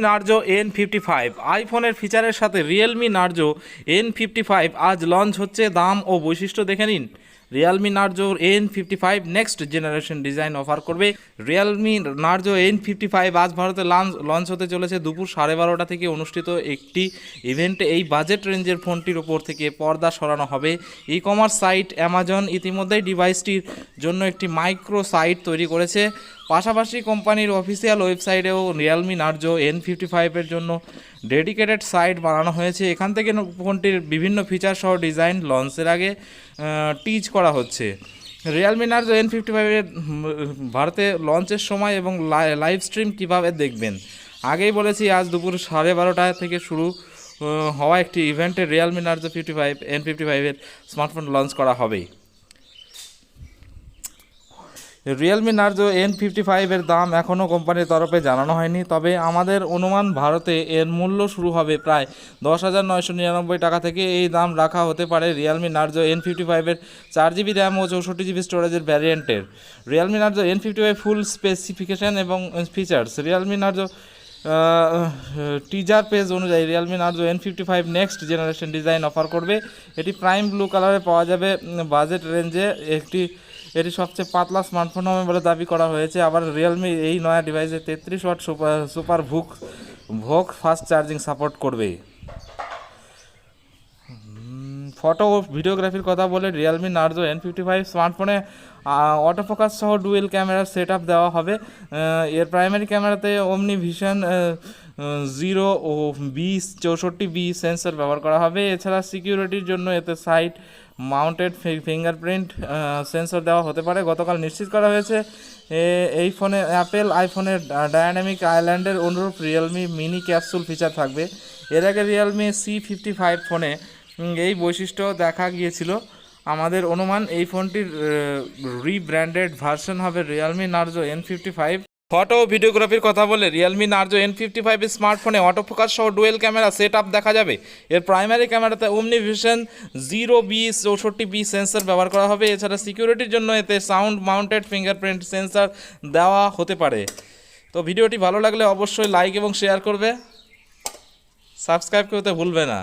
Narzo N55 আইফোনের ফিচারের সাথে Realme Narzo N55 আজ লঞ্চ হচ্ছে। দাম ও বৈশিষ্ট্য দেখে নিন। Realme Narzo N55 next generation design offer করবে। রিয়েলমি নার্জো N55 আজ ভারতে লঞ্চ হতে চলেছে দুপুর 12:30 থেকে অনুষ্ঠিত একটি ইভেন্টে। এই বাজেট রেঞ্জের ফোনটির ওপর থেকে পর্দা সরানো হবে। ই কমার্স সাইট অ্যামাজন ইতিমধ্যেই ডিভাইসটির জন্য একটি মাইক্রো সাইট তৈরি করেছে। পাশাপাশি কোম্পানির অফিসিয়াল ওয়েবসাইটেও রিয়েলমি নার্জো N55 জন্য ডেডিকেটেড সাইট বানানো হয়েছে। এখান থেকে ফোনটির বিভিন্ন ফিচার সহ ডিজাইন লঞ্চের আগে টিজ করা হচ্ছে। রিয়েলমি নার্জো N55 ভারতে লঞ্চের সময় এবং লাইভ স্ট্রিম কীভাবে দেখবেন আগেই বলেছি। আজ দুপুর 12:30 থেকে শুরু হওয়া একটি ইভেন্টে Realme Narzo N55 smartphone launch করা হবে। রিয়েলমি নার্জো N55 দাম এখনও কোম্পানির তরফে জানানো হয়নি, তবে আমাদের অনুমান ভারতে এর মূল্য শুরু হবে প্রায় 10,999 টাকা থেকে। এই দাম রাখা হতে পারে Realme Narzo N55 4GB RAM ও 64GB স্টোরেজের ভ্যারিয়েন্টের। Realme Narzo N55 full specification এবং features. Realme Narzo teaser page অনুযায়ী Realme Narzo N55 next generation design offer করবে। এটি প্রাইম ব্লু কালারে পাওয়া যাবে। বাজেট রেঞ্জে এটি সবচেয়ে পাতলা স্মার্টফোন হবে বলে দাবি করা হয়েছে। আবার রিয়েলমি এই নয়া ডিভাইসে 33 ওয়াট সুপার ভোক ফাস্ট চার্জিং সাপোর্ট করবে। ফটো ও ভিডিওগ্রাফির কথা বলে রিয়েলমি নার্জো N55 স্মার্টফোনে অটোফোকাস সহ ডুয়েল ক্যামেরার সেট আপ দেওয়া হবে। এর প্রাইমারি ক্যামেরাতে ওমনি ভিশন 0 ও B64B সেন্সর ব্যবহার করা হবে। এছাড়া সিকিউরিটির জন্য এতে সাইড মাউন্টেড ফিঙ্গারপ্রিন্ট সেন্সর দেওয়া হতে পারে। গতকাল নিশ্চিত করা হয়েছে এই ফোনে অ্যাপেল আইফোনের ডায়নামিক আইল্যান্ডের অনুরূপ রিয়েলমি মিনি ক্যাপসুল ফিচার থাকবে। এর আগে রিয়েলমি C55 ফোনে এই বৈশিষ্ট্য দেখা গিয়েছিল। আমাদের অনুমান এই ফোনটির রিব্র্যান্ডেড ভার্সন হবে রিয়েলমি নার্জো N55। ফটো ও ভিডিওগ্রাফির কথা বলে রিয়েলমি নার্জো N55 স্মার্টফোনে অটোফোকাস সহ ডুয়েল ক্যামেরা সেট আপ দেখা যাবে। এর প্রাইমারি ক্যামেরাতে ওমনি ভিশন 0 B64B সেন্সর ব্যবহার করা হবে। এছাড়া সিকিউরিটির জন্য এতে সাউন্ড মাউন্টেড ফিঙ্গারপ্রিন্ট সেন্সর দেওয়া হতে পারে। তো ভিডিওটি ভালো লাগলে অবশ্যই লাইক এবং শেয়ার করবে, সাবস্ক্রাইব করতে ভুলবে না।